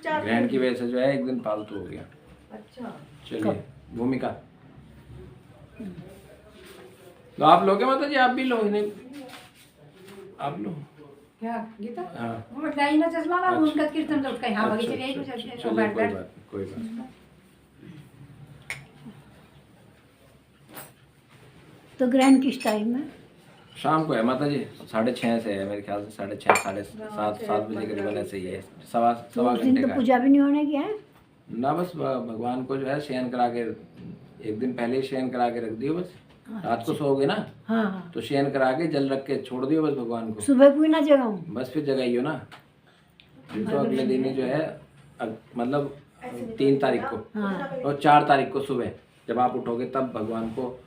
ग्रहण की वजह से जो है एक दिन फालतू हो गया। अच्छा चलिए भूमिका तो आप लोगे माता जी, आप भी लो, नहीं आप लो क्या गीता? हाँ वो डाई ना चश्मा ना अच्छा। उनका कीर्तन लौट के हाँ अच्छा, बगीचे गई अच्छा, कुछ चलिए, तो बैठ कोई बैठ बात नहीं, कोई बात नहीं। तो ग्रहण किस टाइम में? शाम को है माता जी, 6:30 से है मेरे ख्याल से, 6:30 7:30 बजे करीबन ऐसे ही है, सवा तो उस दिन घंटे तो का पूजा भी नहीं होने की है ना। बस भगवान को जो है शयन करा के, एक दिन पहले ही शयन करा के रख दियो बस। रात को सोओगे ना हाँ हाँ। तो शयन करा के जल रख के छोड़ दियो बस भगवान को, सुबह कोई ना जगाऊं? बस फिर जगाइयो ना। फिर तो अगले दिन ही जो है मतलब 3 तारीख को हाँ। और 4 तारीख को सुबह जब आप उठोगे तब भगवान को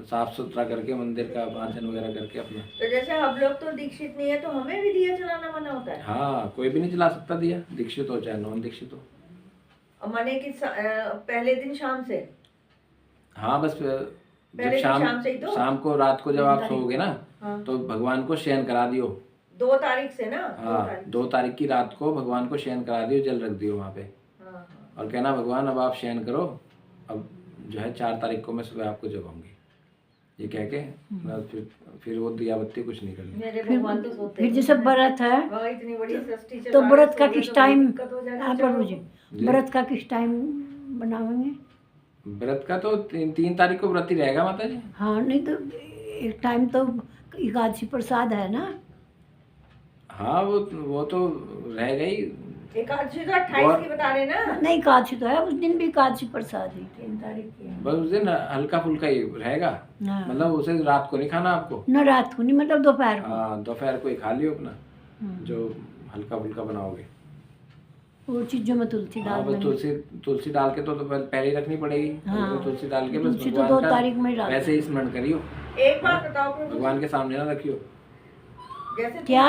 साफ सुथरा करके मंदिर का मार्जन वगैरह करके अपना। तो जैसे हम लोग तो दीक्षित नहीं है तो हमें भी दिया जलाना मना होता है? हाँ कोई भी नहीं जला सकता दिया, दीक्षित हो चाहे नॉन दीक्षित हो। और माने कि पहले दिन शाम से? हाँ बस जब पहले दिन शाम से ही तो? शाम को रात को जब आप सोओगे ना हाँ। तो भगवान को शयन करा दियो। 2 तारीख से ना? हाँ 2 तारीख की रात को भगवान को शयन करा दियो, जल रख दियो वहाँ पे। हाँ, हाँ। और कहना भगवान अब आप शयन करो, अब जो है 4 तारीख को मैं सुबह आपको जगाऊंगी, ये कह के फिर वो दिया बत्ती कुछ नहीं करनी। मेरे भगवान तो सोते फिर जैसे व्रत है वहाँ इतनी बड़ी सृष्टि चला तो रहे, व्रत का सोते किस तो टाइम दिक्कत हो जाएगी। आप प्रभु जी व्रत का किस टाइम बनावेंगे? व्रत का तो 3 तारीख को व्रत ही रहेगा माता जी। हाँ नहीं तो एक टाइम तो एकादशी प्रसाद है ना? हाँ वो तो रहेगा ही। एकादशी तो 28 की बता रहे ना? नहीं एकादशी तो है, उस दिन भी एकादशी प्रसाद ही 3 तारीख की है। बस उस दिन हल्का फुल्का ही रहेगा, हाँ। मतलब उसे रात को नहीं खाना आपको। न रात को नहीं, मतलब दोपहर को। हाँ दोपहर को ही खा लियो अपना जो हल्का फुल्का बनाओगे। वो चीजों में तुलसी हाँ डाल बस तुलसी डाल के तो पहले ही रखनी पड़ेगी। हाँ। तुलसी डाल के बस तुलसी तो भगवान 2 का तारीख में डाल वैसे ही स्मरण करियो। एक बात बताओ प्रभु, भगवान के सामने ना रखियो। जैसे क्या?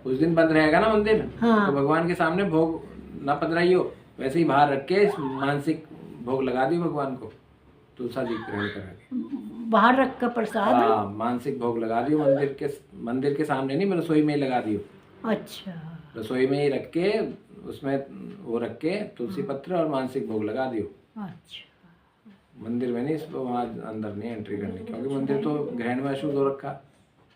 उस दिन बंद रहेगा ना मंदिर, हाँ। तो भगवान के सामने भोग ना पधराइयो, वैसे ही बाहर रख के मानसिक भोग लगा दियो भगवान को, तुलसा जी ग्रहण करा के बाहर रख कर प्रसाद। हाँ मानसिक भोग लगा दियो मंदिर के सामने नहीं, रसोई में ही लगा दियो। अच्छा रसोई में ही रख के उसमें वो रख के तुलसी पत्र और मानसिक भोग लगा दियो। अच्छा। मंदिर में नहीं, इसको वहाँ अंदर नहीं एंट्री करनी, क्योंकि मंदिर तो ग्रहण में अशुद्ध हो रखा।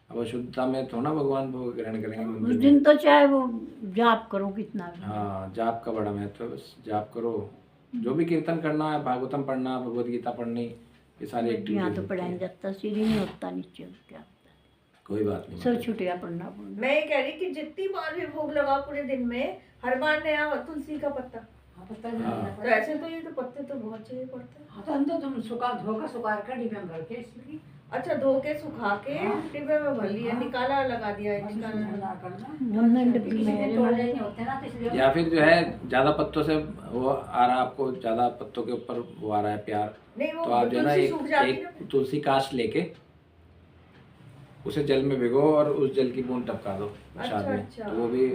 अब अशुद्धता में थोड़ा भगवान भोग ग्रहण करेंगे उस मंदिर में। दिन तो चाहे वो जाप करो कितना भी। हाँ जाप का बड़ा महत्व है, बस जाप करो, जो भी कीर्तन करना है, भागवतम पढ़ना, भगवत गीता पढ़नी, ये सारी यहाँ एक्टिविटी तो पढ़ाया नहीं जाता, सीढ़ी नहीं होता नीचे, क्या कोई बात नहीं। सब छुट्टियाँ पढ़ना पड़ना। मैं ये कह रही कि जितनी बार भी भोग लगाओ पूरे दिन में, हर बार नया तुलसी का पत्ता। हाँ, पत्ता भी हाँ। नहीं तो पड़ता। ऐसे तो ये तो पत्ते तो बहुत चाहिए पड़ते हैं। हाँ, तो हम तो तुम सुखा धोकर सुखा कर डिब्बे में भर के इसलिए अच्छा धो के सुखा के डिब्बे में भर लिया, निकाला लगा दिया है, निकाला। ना करना। हमने डिब्बी किसी दिन में तोड़ लेने होते ना तो इसलिए या फिर जो है ज्यादा पत्तों से वो आ रहा है आपको, ज्यादा पत्तों के ऊपर वो आ रहा है प्यार, नहीं वो तो आप जो है ना तुलसी सूख जाती है ना। एक तुलसी काश लेके उसे जल में भिगो और उस जल की बूंद टपका दो प्रसाद में, अच्छा। तो वो भी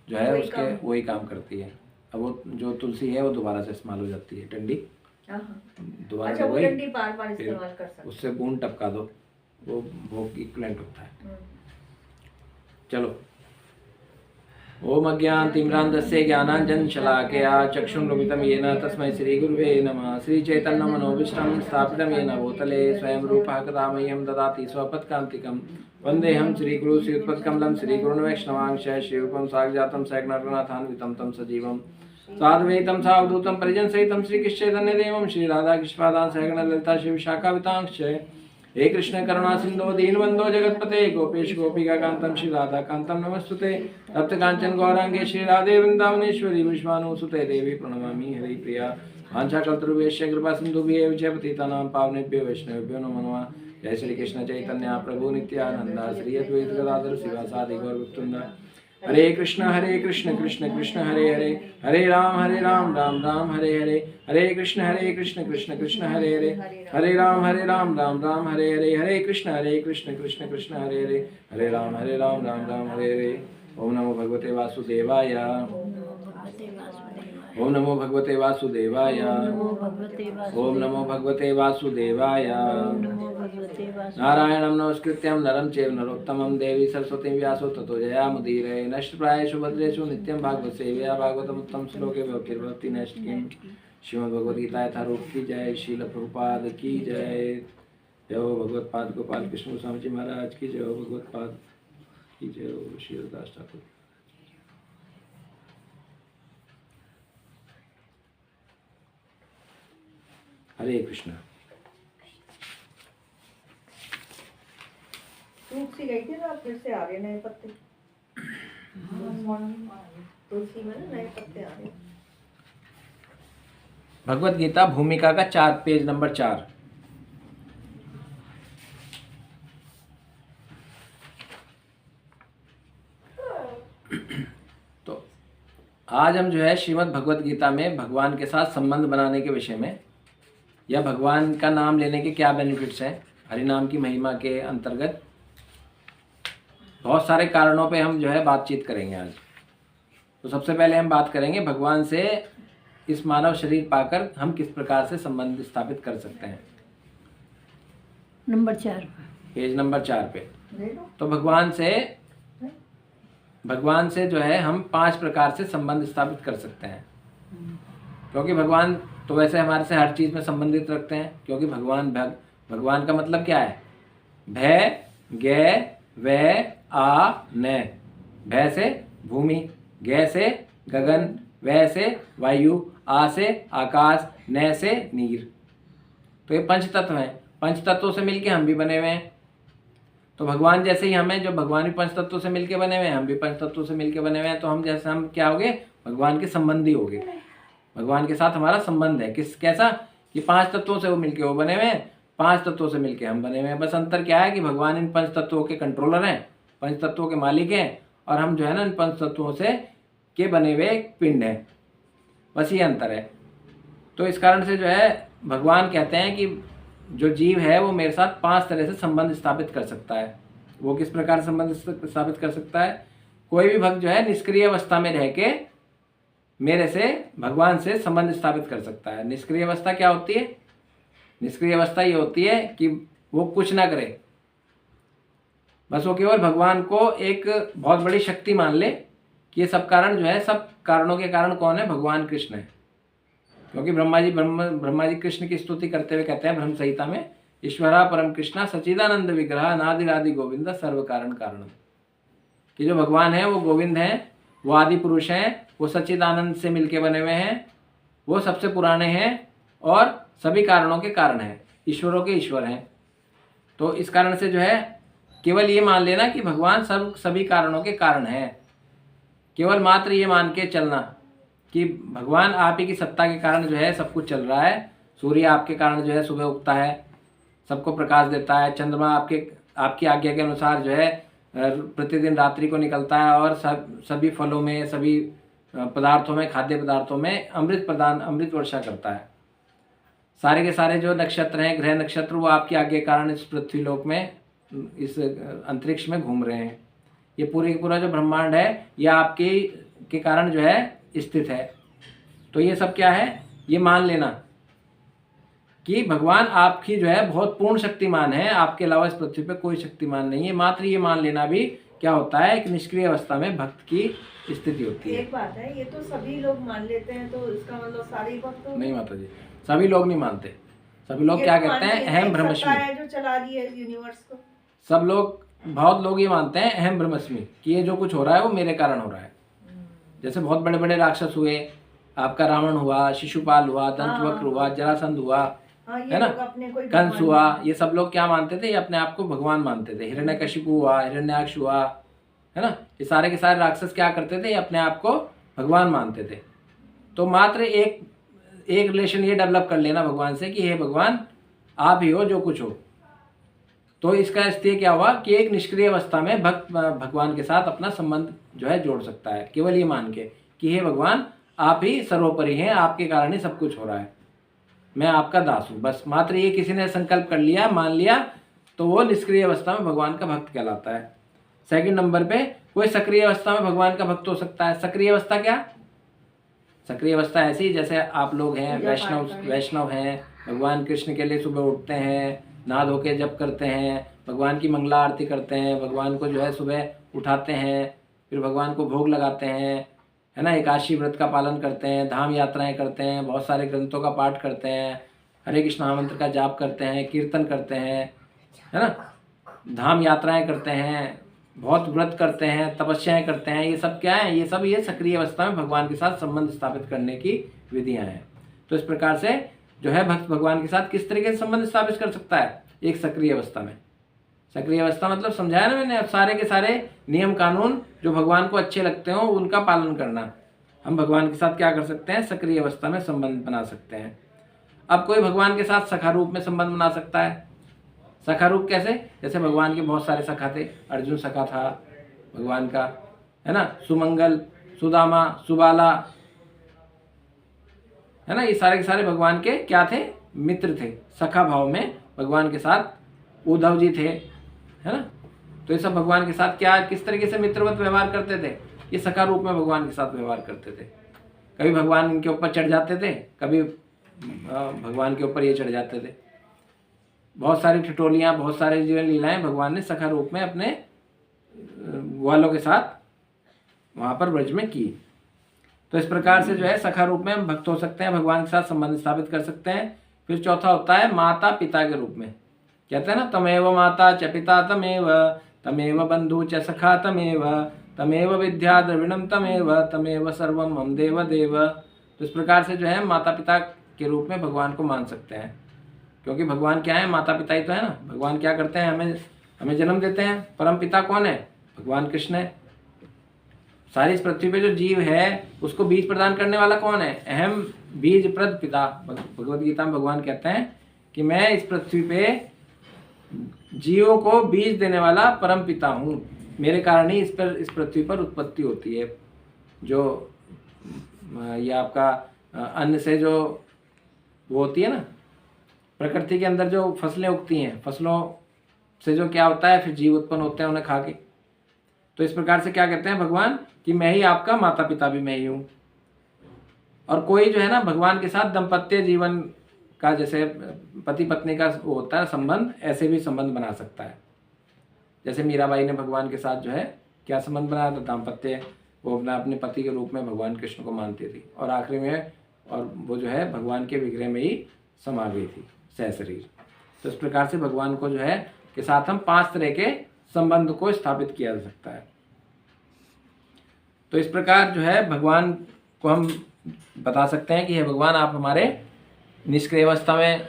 जो है वही उसके वही काम करती है। अब वो जो तुलसी है वो दोबारा से इस्तेमाल हो जाती है, डंडी हाँ। दोबारा अच्छा से वो वही, डंडी बार बार फिर इस्तेमाल कर सकते उससे बूंद टपका दो, वो भोग इक्विवेलेंट होता है। हैं। चलो ओम अज्ञानतिमिरान्धस्य ज्ञानाञ्जनशलाकया चक्षुरुन्मिलितं येन तस्मै श्रीगुरुवे नमः। श्रीचैतन्यमनोभीष्टं स्थापितं येन भूतले स्वयं रूपः कदा मह्यं ददाति स्वपत्कान्तिकं वन्देऽहं श्रीगुरु श्रीयुतपत्कमलं श्रीगुरुर्वैष्णवांश श्रीरूपं साग्रजातं सैगणरघुनाथान्वितं तं सजीवं साद्वैतं सावधूतं परिजनसहितं श्रीकृष्णचैतन्यदेवं श्रीराधाकृष्णपादान् सैगणललिता श्रीविशाखावितांश्च हे कृष्ण करुणा सिंधु दीनबंधो जगतपते गोपेश गोपिका कांतम श्री राधा कांतम नमस्तुते तप्त कांचन गौरांगे श्री राधे वृंदावनेश्वरी विश्वानुसुते देवी प्रणमामि हरि प्रिया वांछा कल्पतरुभ्यश्च कृपा सिंधुभ्यः एव च पतितानां पावनेभ्यो वैष्णवेभ्यो नमो नमः। जय श्री कृष्ण चैतन्य प्रभु नित्यानंद श्री अद्वैत गदाधर शिवासादि गौरभक्तवृंद। हरे कृष्ण कृष्ण कृष्ण हरे हरे, हरे राम राम राम हरे हरे, हरे कृष्ण कृष्ण कृष्ण हरे हरे, हरे राम राम राम हरे हरे, हरे कृष्ण कृष्ण कृष्ण हरे हरे, हरे राम राम राम हरे हरे। ओम नमो भगवते वासुदेवाय, ओम नमो भगवते वासुदेवाय, ओम नमो भगवते वासुदेवाय, भगवते वासुदेवाय। नारायणं नमस्कृत्यं नरं चैव नरोत्तमं देवी सरस्वतीं व्यासो ततो जयामुदीरये। नष्टप्रायेषु भद्रेषु नित्यं भागवत सेवया भागवतमुत्तम श्लोके भक्तिर्भवति नैष्ठिकीं। श्रीमद्भगवद्गीता यथारूप की जय। श्रील प्रभुपाद की जय। जय हो भगवत्पाद गोपाल कृष्ण स्वामी जी महाराज की जय हो। भगवत्पाद की जय हो। श्री हरिदास ठाकुर। हरे कृष्ण। तुलसी गई थी ना, फिर से आ रहे नए पत्ते। तुलसी में ना नए पत्ते आ रहे। भगवत गीता भूमिका का 4 पेज नंबर 4। तो आज हम जो है श्रीमद् भगवत गीता में भगवान के साथ संबंध बनाने के विषय में, या भगवान का नाम लेने के क्या बेनिफिट्स हैं, हरि नाम की महिमा के अंतर्गत बहुत सारे कारणों पे हम जो है बातचीत करेंगे आज। तो सबसे पहले हम बात करेंगे भगवान से इस मानव शरीर पाकर हम किस प्रकार से संबंध स्थापित कर सकते हैं। नंबर 4 पेज नंबर 4 पे। ले लो। तो भगवान से जो है हम 5 प्रकार से संबंध स्थापित कर सकते हैं। क्योंकि भगवान तो वैसे हमारे से हर चीज़ में संबंधित रखते हैं, क्योंकि भगवान का मतलब क्या है? भय, ज्ञ, वै, आ, न। भय से भूमि, ज्ञ से गगन, वै से वायु, आ से आकाश, न से नीर। तो ये पंच तत्व हैं। पंच तत्वों से मिलके हम भी बने हुए हैं। तो भगवान जैसे ही हमें, जो भगवान भी पंच तत्वों से मिलके बने हुए हैं, हम भी पंच तत्वों से मिलके बने हुए हैं। तो हम क्या हो गए? भगवान के संबंधी हो गए। भगवान के साथ हमारा संबंध है। कैसा? कि 5 तत्वों से वो मिलके वो बने हुए हैं, 5 तत्वों से मिलके हम बने हुए हैं। बस अंतर क्या है कि भगवान इन 5 तत्वों के कंट्रोलर हैं, 5 तत्वों के मालिक हैं, और हम जो है ना इन 5 तत्वों से के बने हुए एक पिंड हैं। बस ये अंतर है। तो इस कारण से जो है भगवान कहते हैं कि जो जीव है वो मेरे साथ 5 तरह से संबंध स्थापित कर सकता है। वो किस प्रकार संबंध स्थापित कर सकता है? कोई भी भक्त जो है निष्क्रिय अवस्था में रह के मेरे से, भगवान से संबंध स्थापित कर सकता है। निष्क्रिय अवस्था क्या होती है? निष्क्रिय अवस्था ये होती है कि वो कुछ ना करे, बस वो केवल भगवान को एक बहुत बड़ी शक्ति मान ले कि ये सब कारण जो है, सब कारणों के कारण कौन है? भगवान कृष्ण है। क्योंकि ब्रह्मा जी कृष्ण की स्तुति करते हुए कहते हैं ब्रह्म संहिता में, ईश्वरा परम कृष्णा सच्चिदानंद विग्रह अनादिरादि गोविंद सर्व कारण कारण। कि जो भगवान है वो गोविंद हैं, वो आदि पुरुष हैं, वो सच्चिदानंद से मिलके बने हुए हैं, वो सबसे पुराने हैं और सभी कारणों के कारण हैं, ईश्वरों के ईश्वर हैं। तो इस कारण से जो है केवल ये मान लेना कि भगवान सभी कारणों के कारण हैं। केवल मात्र ये मान के चलना कि भगवान आप ही की सत्ता के कारण जो है सब कुछ चल रहा है। सूर्य आपके कारण जो है सुबह उगता है, सबको प्रकाश देता है। चंद्रमा आपकी आज्ञा के अनुसार जो है प्रतिदिन रात्रि को निकलता है और सभी फलों में, सभी पदार्थों में, खाद्य पदार्थों में अमृत वर्षा करता है। सारे के सारे जो नक्षत्र हैं, ग्रह नक्षत्र, वो आपकी आज्ञा के कारण इस पृथ्वी लोक में, इस अंतरिक्ष में घूम रहे हैं। ये पूरा जो ब्रह्मांड है ये आपके के कारण जो है स्थित है। तो ये सब क्या है? ये मान लेना कि भगवान आपकी जो है बहुत पूर्ण शक्तिमान है, आपके अलावा इस पृथ्वी पे कोई शक्तिमान नहीं है। मात्र ये मान लेना भी क्या होता है? एक निष्क्रिय अवस्था में भक्त की स्थिति होती है। एक बात है, ये तो सभी लोग मान लेते हैं, तो इसका मतलब सारे भक्त नहीं माता जी, सभी लोग नहीं मानते। सभी लोग क्या कहते हैं? अहम ब्रह्मस्मि है जो चला रही है यूनिवर्स को। सब लोग, बहुत लोग ये मानते हैं अहम ब्रह्मस्मि, कि ये जो कुछ हो रहा है वो मेरे कारण हो रहा है। जैसे बहुत बड़े बड़े राक्षस हुए, आपका रावण हुआ, शिशुपाल हुआ, दंतवक्र हुआ, जरासंध हुआ, है ना, कंस हुआ, ये सब लोग क्या मानते थे? ये अपने आप को भगवान मानते थे। हिरण्यकशिपु हुआ, हिरण्याक्ष हुआ, है ना, ये सारे के सारे राक्षस क्या करते थे? ये अपने आप को भगवान मानते थे। तो मात्र एक रिलेशन ये डेवलप कर लेना भगवान से कि हे भगवान आप ही हो जो कुछ हो। तो इसका स्थिति क्या हुआ कि एक निष्क्रिय अवस्था में भक्त भगवान के साथ अपना संबंध जो है जोड़ सकता है, केवल ये मान के कि हे भगवान आप ही सर्वोपरि हैं, आपके कारण ही सब कुछ हो रहा है, मैं आपका दास हूँ। बस मात्र ये किसी ने संकल्प कर लिया, मान लिया, तो वो निष्क्रिय अवस्था में भगवान का भक्त कहलाता है। सेकंड नंबर पे कोई सक्रिय अवस्था में भगवान का भक्त हो सकता है। सक्रिय अवस्था क्या? सक्रिय अवस्था ऐसी जैसे आप लोग हैं, वैष्णव हैं, भगवान कृष्ण के लिए सुबह उठते हैं, नहा धो के जप करते हैं, भगवान की मंगला आरती करते हैं, भगवान को जो है सुबह उठाते हैं, फिर भगवान को भोग लगाते हैं, है ना, एकादशी व्रत का पालन करते हैं, धाम यात्राएं करते हैं, बहुत सारे ग्रंथों का पाठ करते हैं, हरे कृष्ण महामंत्र का जाप करते हैं, कीर्तन करते हैं, है ना, धाम यात्राएं करते हैं, बहुत व्रत करते हैं, तपस्याएं करते हैं। ये सब क्या है? ये सक्रिय अवस्था में भगवान के साथ संबंध स्थापित करने की विधियां हैं। तो इस प्रकार से जो है भक्त भगवान के साथ किस तरीके से संबंध स्थापित कर सकता है? एक सक्रिय अवस्था में। सक्रिय अवस्था मतलब समझाया ना मैंने, अब सारे के सारे नियम कानून जो भगवान को अच्छे लगते हो उनका पालन करना। हम भगवान के साथ क्या कर सकते हैं? सक्रिय अवस्था में संबंध बना सकते हैं। अब कोई भगवान के साथ सखा रूप में संबंध बना सकता है। सखा रूप कैसे? जैसे भगवान के बहुत सारे सखा थे, अर्जुन सखा था भगवान का, है ना, सुमंगल, सुदामा, सुबाला, है ना, ये सारे के सारे भगवान के क्या थे? मित्र थे। सखा भाव में भगवान के साथ उद्धव जी थे, है ना। तो ये सब भगवान के साथ क्या किस तरीके से मित्रवत व्यवहार करते थे? ये सखा रूप में भगवान के साथ व्यवहार करते थे। कभी भगवान इनके ऊपर चढ़ जाते थे, कभी भगवान के ऊपर ये चढ़ जाते थे। बहुत सारी ठिठोलियाँ, बहुत सारे जीवन लीलाएं भगवान ने सखा रूप में अपने ग्वालों के साथ वहाँ पर ब्रज में की। तो इस प्रकार से जो है सखा रूप में हम भक्त हो सकते हैं, भगवान के साथ संबंध स्थापित कर सकते हैं। फिर चौथा होता है माता पिता के रूप में। कहते हैं ना, तमेव माता च पिता तमेव, तमेव बंधु च सखा तमेव, तमेव विद्या द्रविणम तमेव, तमेव सर्वम मम देव देव। तो इस प्रकार से जो है माता पिता के रूप में भगवान को मान सकते हैं, क्योंकि भगवान क्या है? माता पिता ही तो है ना। भगवान क्या करते हैं? हमें जन्म देते हैं। परम पिता कौन है? भगवान कृष्ण है। सारी इस पृथ्वी पे जो जीव है उसको बीज प्रदान करने वाला कौन है? अहम बीज प्रद पिता। भगवद गीता में भगवान कहते हैं कि मैं इस पृथ्वी पे जीवों को बीज देने वाला परम पिता हूँ। मेरे कारण ही इस पृथ्वी पर उत्पत्ति होती है। जो ये आपका अन्न से जो वो होती है ना, प्रकृति के अंदर जो फसलें उगती हैं, फसलों से जो क्या होता है, फिर जीव उत्पन्न होते हैं उन्हें खा के। तो इस प्रकार से क्या कहते हैं भगवान कि मैं ही आपका माता पिता भी मैं ही हूँ। और कोई जो है ना भगवान के साथ दाम्पत्य जीवन का, जैसे पति पत्नी का वो होता है संबंध, ऐसे भी संबंध बना सकता है। जैसे मीराबाई ने भगवान के साथ जो है क्या संबंध बनाया था? दाम्पत्य। वो अपने पति के रूप में भगवान कृष्ण को मानती थी और आखिरी में और वो जो है भगवान के विग्रह में ही समा गई थी सहशरीर। तो इस प्रकार से भगवान को जो है के साथ हम 5 तरह के संबंध को स्थापित किया जा सकता है। तो इस प्रकार जो है भगवान को हम बता सकते हैं कि हे भगवान, आप हमारे निष्क्रिय अवस्था में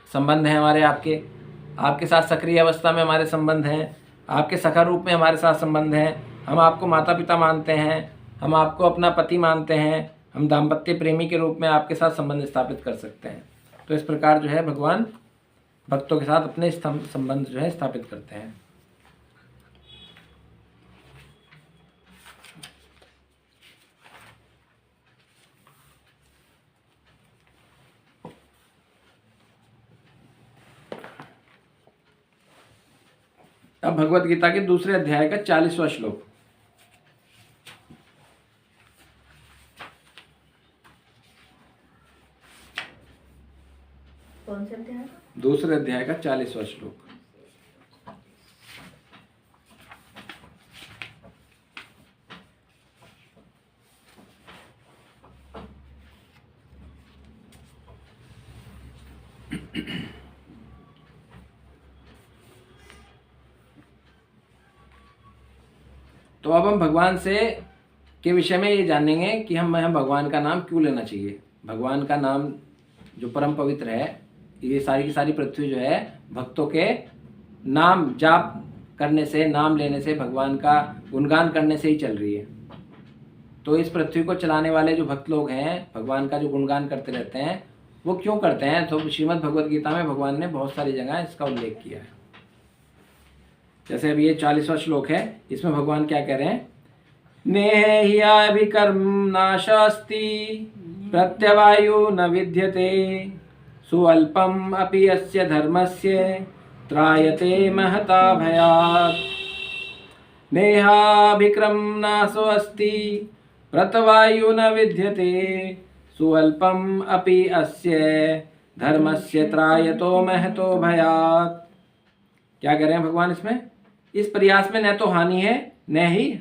संबंध हैं हमारे, आपके साथ सक्रिय अवस्था में हमारे संबंध हैं, आपके सखा रूप में हमारे साथ संबंध हैं। हम आपको माता पिता मानते हैं, हम आपको अपना पति मानते हैं, हम दाम्पत्य प्रेमी के रूप में आपके साथ संबंध स्थापित कर सकते हैं। तो इस प्रकार जो है भगवान भक्तों के साथ अपने संबंध जो है स्थापित करते हैं। अब भगवत गीता के दूसरे अध्याय का 40वां श्लोक। कौन से अध्याय? दूसरे अध्याय का 40वां श्लोक। तो अब हम भगवान से के विषय में ये जानेंगे कि हमें भगवान का नाम क्यों लेना चाहिए। भगवान का नाम जो परम पवित्र है, ये सारी की सारी पृथ्वी जो है भक्तों के नाम जाप करने से, नाम लेने से, भगवान का गुणगान करने से ही चल रही है। तो इस पृथ्वी को चलाने वाले जो भक्त लोग हैं, भगवान का जो गुणगान करते रहते हैं, वो क्यों करते हैं? तो श्रीमद् भगवद गीता में भगवान ने बहुत सारी जगह इसका उल्लेख किया है। जैसे अब ये 40वां श्लोक है, इसमें भगवान क्या कह रहे हैं? नेह्याभिकर्म नाशास्ति प्रत्यवायु न विद्यते सुअल्पम अपि अस्य धर्मस्य त्रायते महता भयात्। नेहाभिक्रम नाशो अस्ति प्रत्यवायु न विद्यते सुअल्पम अपि अस्य धर्मस्य त्रायतो महतो भयात्। क्या कह रहे हैं भगवान इसमें? इस प्रयास में न तो हानि है न ही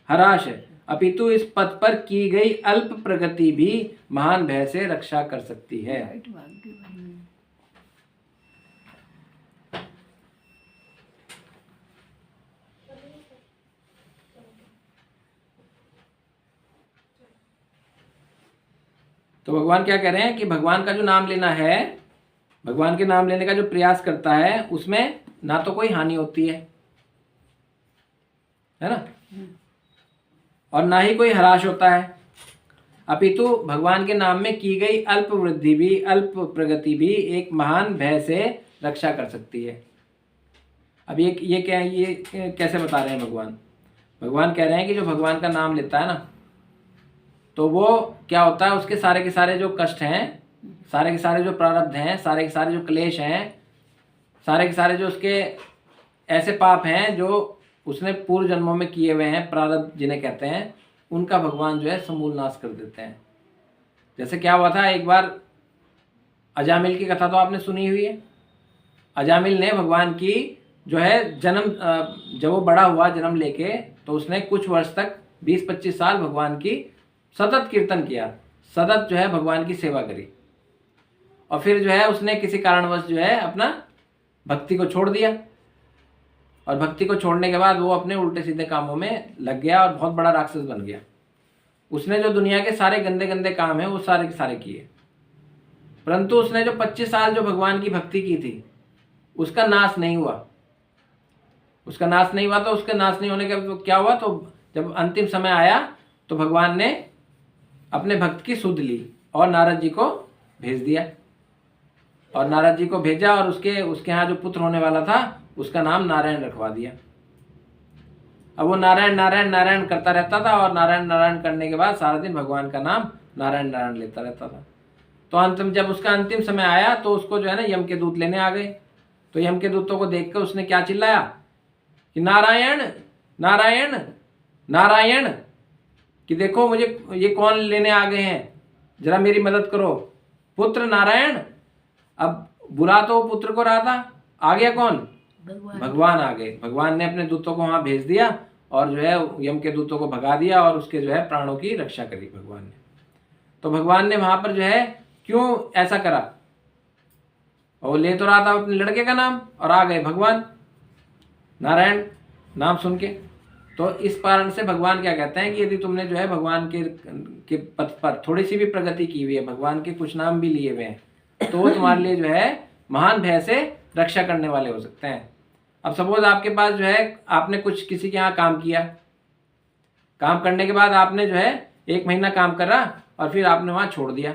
हराश है, अपितु इस पथ पर की गई अल्प प्रगति भी महान भय से रक्षा कर सकती है। तो भगवान क्या कह रहे हैं कि भगवान का जो नाम लेना है, भगवान के नाम लेने का जो प्रयास करता है उसमें ना तो कोई हानि होती है ना, और ना ही कोई हराश होता है, अपितु भगवान के नाम में की गई अल्प वृद्धि भी, अल्प प्रगति भी एक महान भय से रक्षा कर सकती है। अब ये क्या, ये कैसे बता रहे हैं भगवान? भगवान कह रहे हैं कि जो भगवान का नाम लेता है ना, तो वो क्या होता है, उसके सारे के सारे जो कष्ट हैं, सारे के सारे जो प्रारब्ध हैं, सारे के सारे जो क्लेश हैं, सारे के सारे जो उसके ऐसे पाप हैं जो उसने पूर्व जन्मों में किए हुए हैं, प्रारब्ध जिन्हें कहते हैं, उनका भगवान जो है समूल नाश कर देते हैं। जैसे क्या हुआ था एक बार, अजामिल की कथा तो आपने सुनी हुई है। अजामिल ने भगवान की जो है जन्म, जब वो बड़ा हुआ जन्म लेके, तो उसने कुछ वर्ष तक 20-25 साल भगवान की सतत कीर्तन किया, सतत जो है भगवान की सेवा करी, और फिर जो है उसने किसी कारणवश जो है अपना भक्ति को छोड़ दिया, और भक्ति को छोड़ने के बाद वो अपने उल्टे सीधे कामों में लग गया और बहुत बड़ा राक्षस बन गया। उसने जो दुनिया के सारे गंदे गंदे काम हैं वो सारे के सारे किए, परंतु उसने जो 25 साल जो भगवान की भक्ति की थी उसका नाश नहीं हुआ। उसका नाश नहीं हुआ, तो उसके नाश नहीं होने के क्या हुआ, तो जब अंतिम समय आया तो भगवान ने अपने भक्त की सुध ली और नारद जी को भेज दिया, और नारद जी को भेजा और उसके यहाँ जो पुत्र होने वाला था उसका नाम नारायण रखवा दिया। अब वो नारायण नारायण नारायण करता रहता था, और नारायण नारायण करने के बाद सारा दिन भगवान का नाम नारायण नारायण लेता रहता था। तो अंतिम, जब उसका अंतिम समय आया तो उसको जो है ना यम के दूत लेने आ गए। तो यम के दूतों को देखकर उसने क्या चिल्लाया कि नारायण नारायण नारायण, कि देखो मुझे ये कौन लेने आ गए हैं, जरा मेरी मदद करो, पुत्र नारायण। अब बुला तो पुत्र को रहा था, आ गया कौन? भगवान आ गए। भगवान ने अपने दूतों को वहां भेज दिया और जो है यम के दूतों को भगा दिया और उसके जो है प्राणों की रक्षा करी भगवान ने। तो भगवान ने वहां पर जो है क्यों ऐसा करा? और ले तो रहा था अपने लड़के का नाम, और आ गए भगवान नारायण नाम सुन के। तो इस कारण से भगवान क्या कहते हैं कि यदि तुमने जो है भगवान के पथ पर थोड़ी सी भी प्रगति की हुई है, भगवान के कुछ नाम भी लिए हुए हैं, तो वो तुम्हारे लिए जो है महान भय से रक्षा करने वाले हो सकते हैं। अब सपोज आपके पास जो है, आपने कुछ किसी के यहाँ काम किया, काम करने के बाद आपने जो है 1 महीना काम करा और फिर आपने वहाँ छोड़ दिया,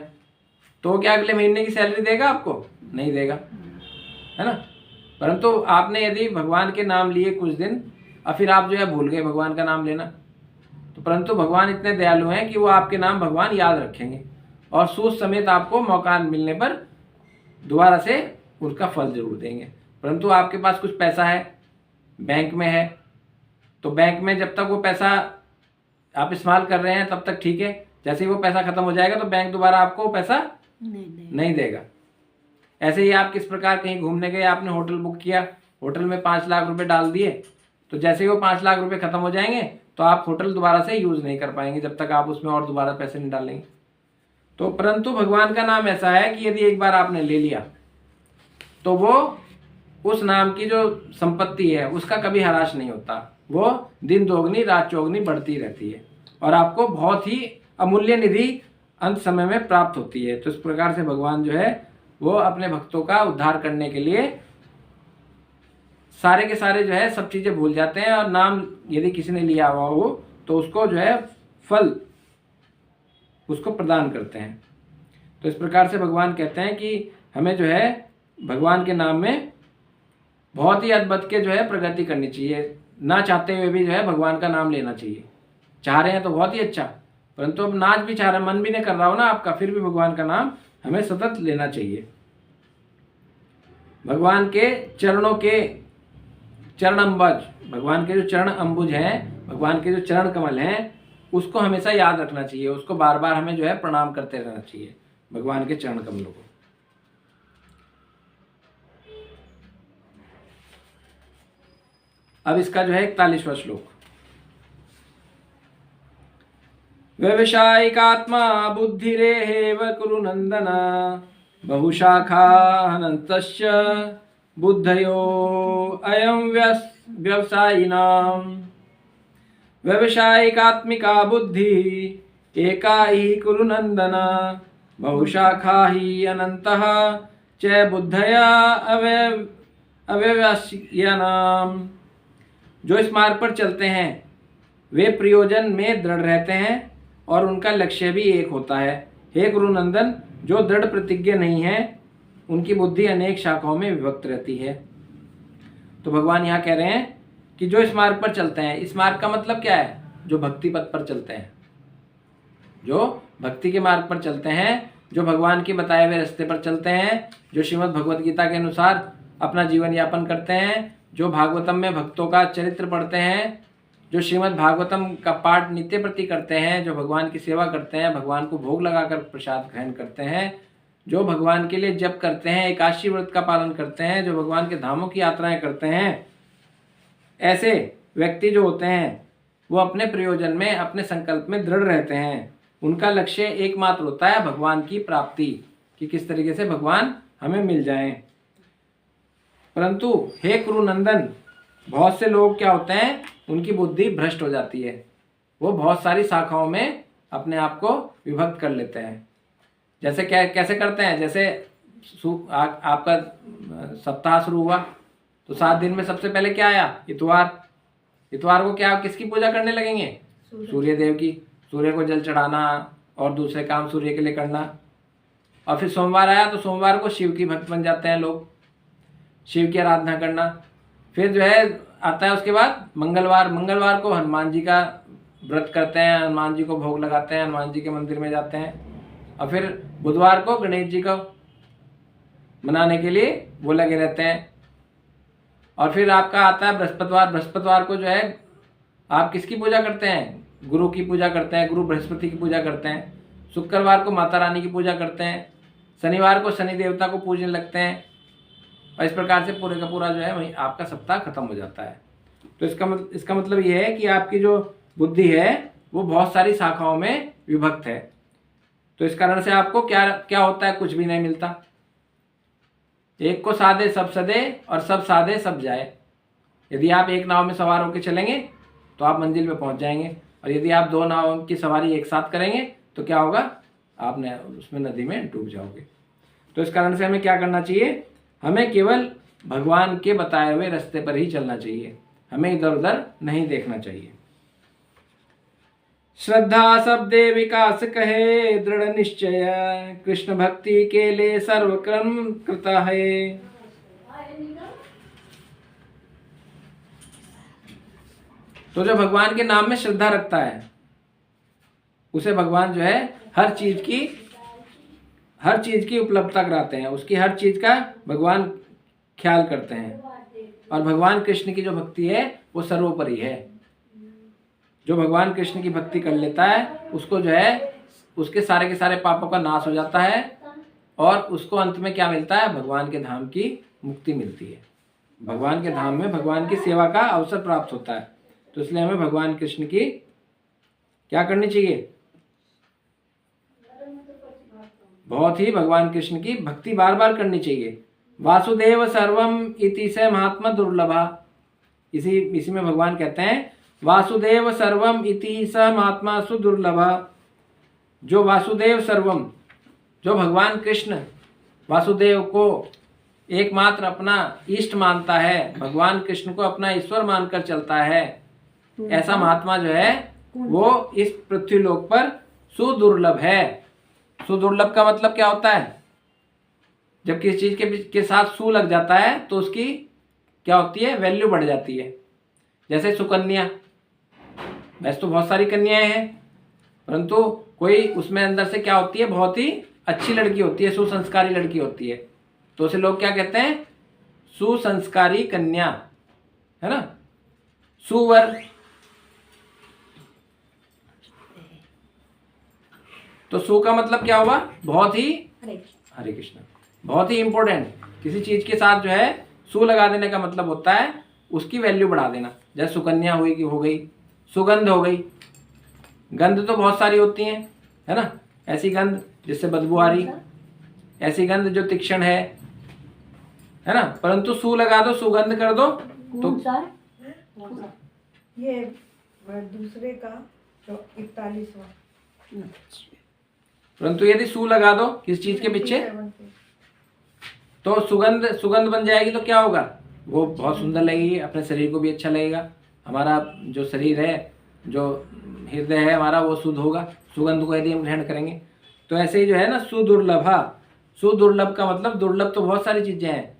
तो क्या अगले महीने की सैलरी देगा आपको? नहीं देगा, है ना। परंतु आपने यदि भगवान के नाम लिए कुछ दिन और फिर आप जो है भूल गए भगवान का नाम लेना, तो परंतु भगवान इतने दयालु हैं कि वो आपके नाम भगवान याद रखेंगे और सूद समेत आपको मौका मिलने पर दोबारा से उसका फल जरूर देंगे। परंतु आपके पास कुछ पैसा है, बैंक में है, तो बैंक में जब तक वो पैसा आप इस्तेमाल कर रहे हैं तब तक ठीक है, जैसे ही वो पैसा खत्म हो जाएगा तो बैंक दोबारा आपको पैसा नहीं देगा। ऐसे ही आप किस प्रकार कहीं घूमने गए, आपने होटल बुक किया, होटल में 5 लाख रुपए डाल दिए, तो जैसे ही वो 5 लाख रुपए खत्म हो जाएंगे तो आप होटल दोबारा से यूज नहीं कर पाएंगे जब तक आप उसमें और दोबारा पैसे नहीं डालेंगे। तो परंतु भगवान का नाम ऐसा है कि यदि एक बार आपने ले लिया तो वो उस नाम की जो संपत्ति है उसका कभी हराश नहीं होता, वो दिन दोगुनी रात चौगुनी बढ़ती रहती है और आपको बहुत ही अमूल्य निधि अंत समय में प्राप्त होती है। तो इस प्रकार से भगवान जो है वो अपने भक्तों का उद्धार करने के लिए सारे के सारे जो है सब चीज़ें भूल जाते हैं, और नाम यदि किसी ने लिया हुआ हो तो उसको जो है फल उसको प्रदान करते हैं। तो इस प्रकार से भगवान कहते हैं कि हमें जो है भगवान के नाम में बहुत ही अद्भुत के जो है प्रगति करनी चाहिए, ना चाहते हुए भी जो है भगवान का नाम लेना चाहिए। चाह रहे हैं तो बहुत ही अच्छा, परंतु अब नाच भी चाह रहे, मन भी नहीं कर रहा हो ना आपका, फिर भी भगवान का नाम हमें सतत लेना चाहिए। भगवान के चरणों के चरण अंबुज, भगवान के जो चरण अंबुज हैं, भगवान के जो चरण कमल हैं, उसको हमेशा याद रखना चाहिए, उसको बार बार हमें जो है प्रणाम करते रहना चाहिए भगवान के चरण कमलों को। अब इसका जो है 41वां श्लोक। व्यवसायिकात्मा बुद्धिरेव कुरु नंदन बहुशाखा अनन्तस्य बुद्धयो अयं व्यवसायिनां। व्यवसायिकात्मिका बुद्धि एका ही कुरु नंदन बहुशाखा ही अनंतः च बुद्धया अव्यवसायिनां। जो इस मार्ग पर चलते हैं वे प्रयोजन में दृढ़ रहते हैं और उनका लक्ष्य भी एक होता है। हे गुरुनंदन, जो दृढ़ प्रतिज्ञ नहीं है उनकी बुद्धि अनेक शाखाओं में विभक्त रहती है। तो भगवान यहाँ कह रहे हैं कि जो इस मार्ग पर चलते हैं, इस मार्ग का मतलब क्या है? जो भक्ति पथ पर चलते हैं, जो भक्ति के मार्ग पर चलते हैं, जो भगवान के बताए हुए रास्ते पर चलते हैं, जो श्रीमद् भगवद गीता के अनुसार अपना जीवन यापन करते हैं, जो भागवतम में भक्तों का चरित्र पढ़ते हैं, जो श्रीमद् भागवतम का पाठ नित्य प्रति करते हैं, जो भगवान की सेवा करते हैं, भगवान को भोग लगाकर प्रसाद ग्रहण करते हैं, जो भगवान के लिए जप करते हैं, एकादशी व्रत का पालन करते हैं, जो भगवान के धामों की यात्राएं करते हैं, ऐसे व्यक्ति जो होते हैं वो अपने प्रयोजन में, अपने संकल्प में दृढ़ रहते हैं। उनका लक्ष्य एकमात्र होता है भगवान की प्राप्ति, कि किस तरीके से भगवान हमें मिल जाएं। परंतु हे कुरुनंदन, बहुत से लोग क्या होते हैं, उनकी बुद्धि भ्रष्ट हो जाती है। वो बहुत सारी शाखाओं में अपने आप को विभक्त कर लेते हैं। जैसे कैसे करते हैं? जैसे आपका सप्ताह शुरू हुआ तो 7 दिन में सबसे पहले क्या आया? इतवार। इतवार को क्या, किसकी पूजा करने लगेंगे? सूर्य देव की। सूर्य को जल चढ़ाना और दूसरे काम सूर्य के लिए करना। और फिर सोमवार आया तो सोमवार को शिव की भक्त बन जाते हैं लोग, शिव की आराधना करना। फिर जो है आता है उसके बाद मंगलवार। मंगलवार को हनुमान जी का व्रत करते हैं, हनुमान जी को भोग लगाते हैं, हनुमान जी के मंदिर में जाते हैं। और फिर बुधवार को गणेश जी को मनाने के लिए वो लगे रहते हैं। और फिर आपका आता है बृहस्पतिवार। बृहस्पतिवार को जो है आप किसकी पूजा करते हैं? गुरु की पूजा करते हैं, गुरु बृहस्पति की पूजा करते हैं। शुक्रवार को माता रानी की पूजा करते हैं। शनिवार को शनि देवता को पूजने लगते हैं। और इस प्रकार से पूरे का पूरा जो है वही आपका सप्ताह खत्म हो जाता है। तो इसका मतलब ये है कि आपकी जो बुद्धि है वो बहुत सारी शाखाओं में विभक्त है। तो इस कारण से आपको क्या होता है? कुछ भी नहीं मिलता। एक को साधे सब सदे और सब साधे सब जाए। यदि आप एक नाव में सवार होकर चलेंगे तो आप मंजिल पे पहुंच जाएंगे, और यदि आप 2 नाव की सवारी एक साथ करेंगे तो क्या होगा? आपने उसमें नदी में डूब जाओगे। तो इस कारण से हमें क्या करना चाहिए? हमें केवल भगवान के बताए हुए रास्ते पर ही चलना चाहिए, हमें इधर उधर नहीं देखना चाहिए। श्रद्धा शब्दे विकास कहे दृढ़ निश्चय, कृष्ण भक्ति के लिए सर्व कर्म कृता है। तो जो भगवान के नाम में श्रद्धा रखता है उसे भगवान जो है हर चीज की उपलब्धता कराते हैं, उसकी हर चीज का भगवान ख्याल करते हैं। और भगवान कृष्ण की जो भक्ति है वो सर्वोपरि है। जो भगवान कृष्ण की भक्ति कर लेता है उसको जो है उसके सारे के सारे पापों का नाश हो जाता है, और उसको अंत में क्या मिलता है? भगवान के धाम की मुक्ति मिलती है। भगवान के धाम में भगवान की सेवा का अवसर प्राप्त होता है। तो इसलिए हमें भगवान कृष्ण की क्या करनी चाहिए? बहुत ही भगवान कृष्ण की भक्ति बार बार करनी चाहिए। वासुदेव सर्वम इति स महात्मा दुर्लभा। इसी में भगवान कहते हैं वासुदेव सर्वम इति स महात्मा सुदुर्लभा। जो वासुदेव सर्वम, जो भगवान कृष्ण वासुदेव को एकमात्र अपना इष्ट मानता है, भगवान कृष्ण को अपना ईश्वर मानकर चलता है, ऐसा महात्मा जो है वो इस पृथ्वी लोक पर सुदुर्लभ है। सुदुर्लभ का मतलब क्या होता है? जब किसी चीज के साथ सु लग जाता है तो उसकी क्या होती है? वैल्यू बढ़ जाती है। जैसे सुकन्या, वैसे तो बहुत सारी कन्याएं हैं, परंतु कोई उसमें अंदर से क्या होती है? बहुत ही अच्छी लड़की होती है, सुसंस्कारी लड़की होती है, तो उसे लोग क्या कहते हैं? सुसंस्कारी कन्या, है ना, सुवर। तो सु का मतलब क्या हुआ? बहुत ही, हरे कृष्ण, बहुत ही इंपॉर्टेंट। किसी चीज के साथ जो है सु लगा देने का मतलब होता है उसकी वैल्यू बढ़ा देना। जैसे सुकन्या हुई कि हो गई, सुगंध हो गई। गंध तो बहुत सारी होती हैं, है ना। ऐसी गंध जिससे बदबू आ रही, ऐसी गंध जो तीक्ष्ण है ना। परंतु सु लगा दो, सुगंध कर दो तो कौन सा? ये दूसरे का जो 41वां। परंतु यदि सु लगा दो किस चीज के पीछे, तो सुगंध बन जाएगी। तो क्या होगा, वो बहुत सुंदर लगेगी, अपने शरीर को भी अच्छा लगेगा। हमारा जो शरीर है, जो हृदय है हमारा, वो शुद्ध होगा सुगंध को यदि हम ग्रहण करेंगे। तो ऐसे ही जो है ना, सुदुर्लभा। सुदुर्लभ का मतलब, दुर्लभ तो बहुत सारी चीजें हैं,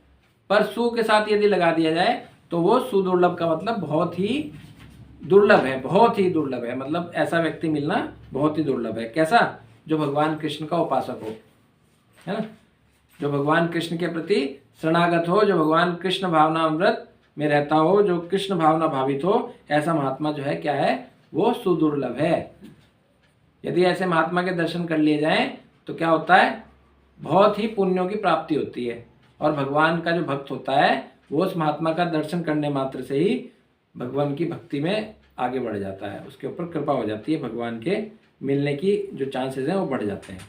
पर सु के साथ यदि लगा दिया जाए तो वो सुदुर्लभ का मतलब बहुत ही दुर्लभ है, बहुत ही दुर्लभ है। मतलब ऐसा व्यक्ति मिलना बहुत ही दुर्लभ है। कैसा, जो भगवान कृष्ण का उपासक हो, है ना, जो भगवान कृष्ण के प्रति शरणागत हो, जो भगवान कृष्ण भावनामृत में रहता हो, जो कृष्ण भावना भावित हो, ऐसा महात्मा जो है क्या है, वो सुदुर्लभ है। यदि ऐसे महात्मा के दर्शन कर लिए जाएं तो क्या होता है, बहुत ही पुण्यों की प्राप्ति होती है। और भगवान का जो भक्त होता है वो उस महात्मा का दर्शन करने मात्र से ही भगवान की भक्ति में आगे बढ़ जाता है, उसके ऊपर कृपा हो जाती है, भगवान के मिलने की जो चांसेस हैं वो बढ़ जाते हैं।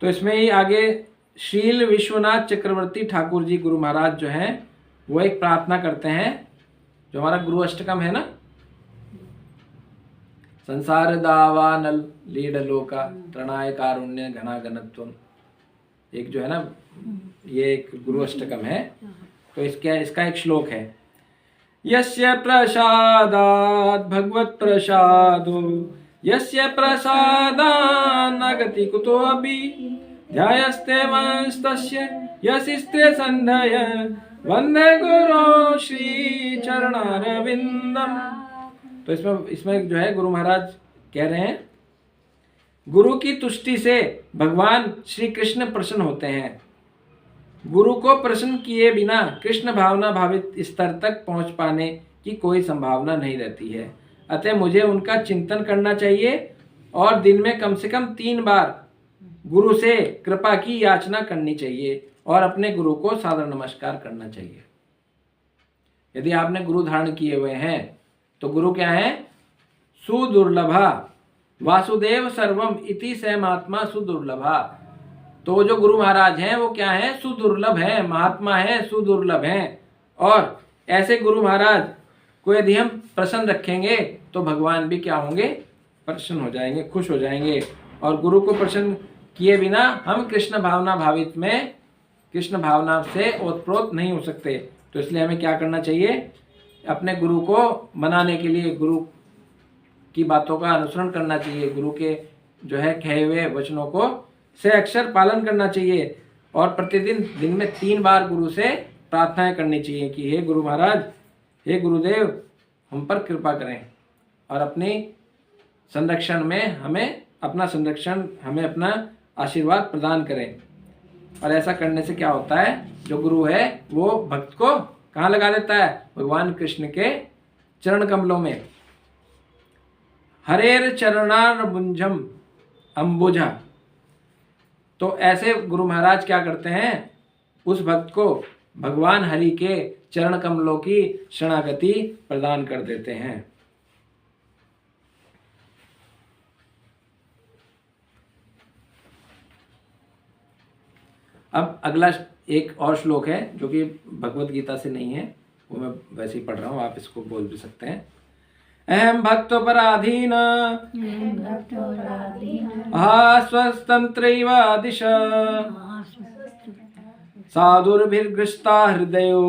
तो इसमें ही आगे शील विश्वनाथ चक्रवर्ती ठाकुर जी गुरु महाराज जो हैं वो एक प्रार्थना करते हैं, जो हमारा गुरु अष्टकम है ना, संसार दावानल लीडलोका तृणाय कारुण्य घना घनत्वम, एक जो है ना, ये एक गुरु अष्टकम है। तो इसका एक श्लोक है, यस्य प्रसादात् भगवत प्रसादो यस्य प्रसादान् न गति कुतोऽपि ध्यायस्ते वंस्तस्य यशिस्ते संधय वंदे गुरो श्री चरणारविंदम। तो इसमें जो है गुरु महाराज कह रहे हैं, गुरु की तुष्टि से भगवान श्री कृष्ण प्रसन्न होते हैं। गुरु को प्रसन्न किए बिना कृष्ण भावना भावित स्तर तक पहुंच पाने की कोई संभावना नहीं रहती है। अतः मुझे उनका चिंतन करना चाहिए और दिन में कम से कम 3 बार गुरु से कृपा की याचना करनी चाहिए और अपने गुरु को सादर नमस्कार करना चाहिए। यदि आपने गुरु धारण किए हुए हैं तो गुरु क्या है, सुदुर्लभा वासुदेव सर्वम इति सहमात्मा सुदुर्लभा। तो जो गुरु महाराज हैं वो क्या है, सुदुर्लभ है, महात्मा है, सुदुर्लभ हैं। और ऐसे गुरु महाराज को यदि हम प्रसन्न रखेंगे तो भगवान भी क्या होंगे, प्रसन्न हो जाएंगे, खुश हो जाएंगे। और गुरु को प्रसन्न किए बिना हम कृष्ण भावना भावित में, कृष्ण भावना से ओतप्रोत नहीं हो सकते। तो इसलिए हमें क्या करना चाहिए, अपने गुरु को मनाने के लिए गुरु की बातों का अनुसरण करना चाहिए, गुरु के जो है कहे हुए वचनों को से अक्षर पालन करना चाहिए। और प्रतिदिन दिन में 3 बार गुरु से प्रार्थनाएं करनी चाहिए कि हे गुरु महाराज, हे गुरुदेव, हम पर कृपा करें और अपनी संरक्षण में हमें अपना आशीर्वाद प्रदान करें। और ऐसा करने से क्या होता है, जो गुरु है वो भक्त को कहाँ लगा देता है, भगवान कृष्ण के चरण कमलों में। हरेर चरणारविंदम अंबुजा। तो ऐसे गुरु महाराज क्या करते हैं, उस भक्त को भगवान हरि के चरण कमलों की शरणागति प्रदान कर देते हैं। अब अगला एक और श्लोक है जो कि भगवत गीता से नहीं है, वो मैं वैसे ही पढ़ रहा हूँ, आप इसको बोल भी सकते हैं। अहम भक्तोपराधीन आस्वस्तंत्रैव दिश साधुर्भिर्ग्रस्ता हृदयो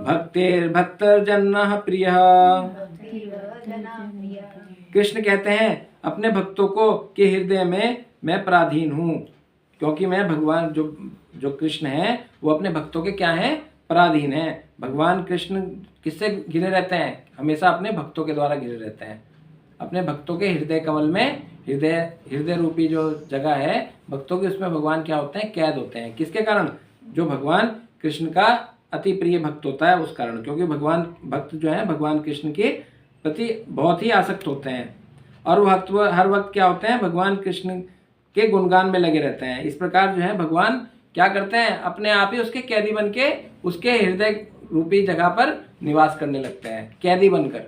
भक्तिर्भक्तर्जन्नः प्रियः। कृष्ण कहते हैं अपने भक्तों को कि हृदय में मैं पराधीन हूँ, क्योंकि मैं भगवान जो कृष्ण है वो अपने भक्तों के क्या हैं, पराधीन हैं। भगवान कृष्ण किससे घिरे रहते हैं, हमेशा अपने भक्तों के द्वारा घिरे रहते हैं। अपने भक्तों के हृदय कमल में, हृदय रूपी जो जगह है भक्तों की, उसमें भगवान क्या होते हैं, कैद होते हैं। किसके कारण, जो भगवान कृष्ण का अति प्रिय भक्त होता है उस कारण, क्योंकि भगवान भक्त जो है भगवान कृष्ण के प्रति बहुत ही आसक्त होते हैं। और वो भक्त हर वक्त क्या होते हैं, भगवान कृष्ण के गुणगान में लगे रहते हैं। इस प्रकार जो है भगवान क्या करते हैं, अपने आप ही उसके कैदी बन के उसके हृदय रूपी जगह पर निवास करने लगते हैं, कैदी बनकर।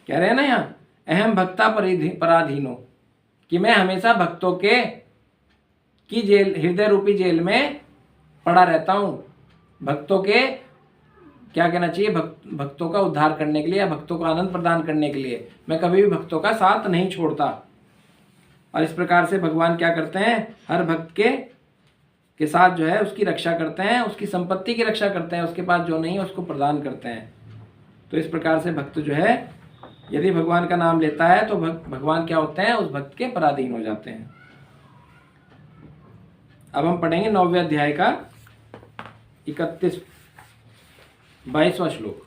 कह रहे हैं ना यहाँ, अहम भक्ता पराधीनो, कि मैं हमेशा भक्तों के की जेल, हृदय रूपी जेल में पड़ा रहता हूँ। भक्तों के क्या कहना चाहिए, भक्तों का उद्धार करने के लिए या भक्तों को आनंद प्रदान करने के लिए मैं कभी भी भक्तों का साथ नहीं छोड़ता। और इस प्रकार से भगवान क्या करते हैं, हर भक्त के साथ जो है उसकी रक्षा करते हैं, उसकी संपत्ति की रक्षा करते हैं, उसके पास जो नहीं है उसको प्रदान करते हैं। तो इस प्रकार से भक्त जो है यदि भगवान का नाम लेता है तो भगवान क्या होते हैं, उस भक्त के पराधीन हो जाते हैं। अब हम पढ़ेंगे 9वें अध्याय का 22वां श्लोक।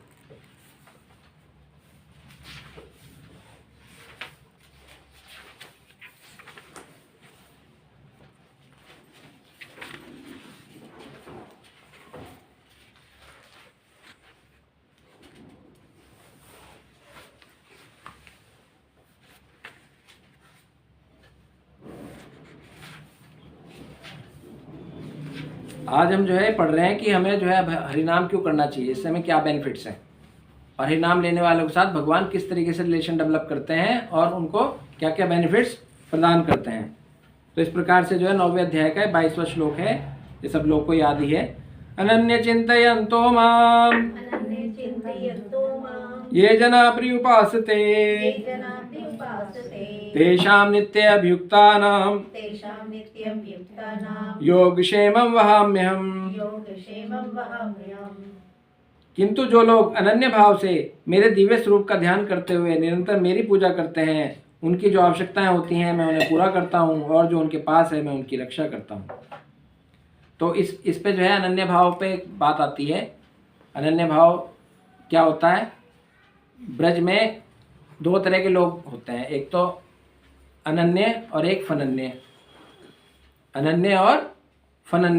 आज हम जो है पढ़ रहे हैं कि हमें जो है हरिनाम क्यों करना चाहिए, इससे हमें क्या बेनिफिट्स हैं, और हरिनाम लेने वालों के साथ भगवान किस तरीके से रिलेशन डेवलप करते हैं और उनको क्या क्या बेनिफिट्स प्रदान करते हैं। तो इस प्रकार से जो है 9वें अध्याय का 22वां श्लोक है, ये सब लोग को याद ही है। अनन्य चिंतयन्तो माम अनन्य चिन्तयन्तो मां ये जना पर्युपासते ये जना पर्युपासते तेषां नित्यमभियुक्तानां तेषां नित्यमभियुक्तानां योगक्षेमं वहाम्यहम्। योगक्षेमं वहाम्यहम्। किंतु जो लोग अनन्य भाव से मेरे दिव्य स्वरूप का ध्यान करते हुए निरंतर मेरी पूजा करते हैं, उनकी जो आवश्यकताएं होती हैं मैं उन्हें पूरा करता हूं, और जो उनके पास है मैं उनकी रक्षा करता हूं। तो इस पे जो है अनन्य भाव पे एक बात आती है। अनन्य भाव क्या होता है, ब्रज में 2 तरह के लोग होते हैं, एक तो अनन्य और एक फनन्य। अनन्य और फनन्य